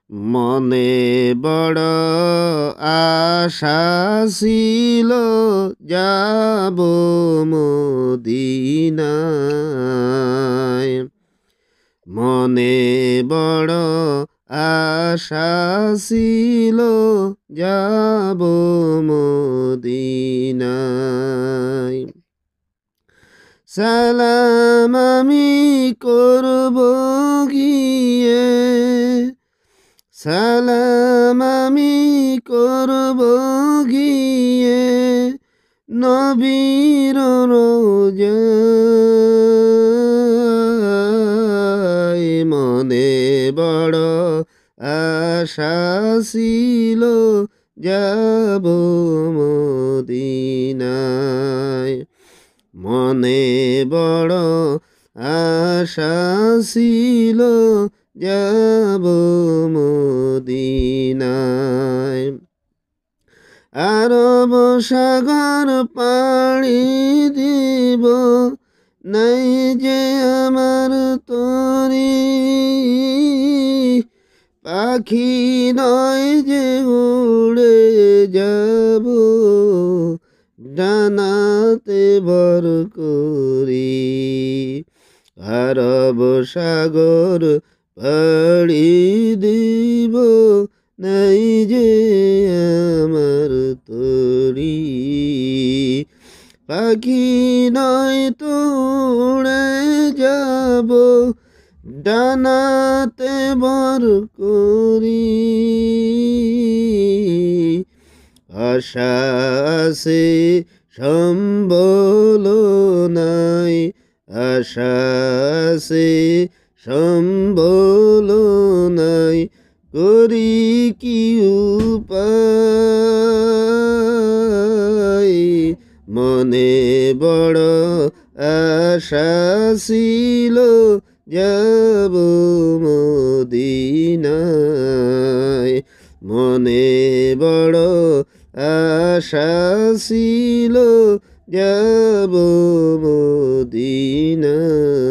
মনে বড় আশা ছিল যাব মদিনায়। মনে বড় আশা ছিল যাব মদিনায়। সালাম আমি করব গিয়ে, সালাম আমি করব গিয়ে নবীর রোজায়। মনে বড় আশা ছিল যাব মদিনায়। মনে বড় আশা ছিল যাব মদিনায়। আরব সাগর পাড়ি দিব, নাই যে আমার তরি। পাখি নয় যে উড়ে যাব, ডানাতে ভর করি। আরব সাগর পাড়ি দিব, নাই যে আমার তরি। পাখি নয় তো উড়ে যাব, ডানাতে ভর করি। আশা আছে সম্বল নাই, আশা আছে সম্বল নাই, করি কি উপায়। মনে বড় আশা ছিল যাব মদিনায়। মনে বড় আশা ছিল যাব মদিনায়।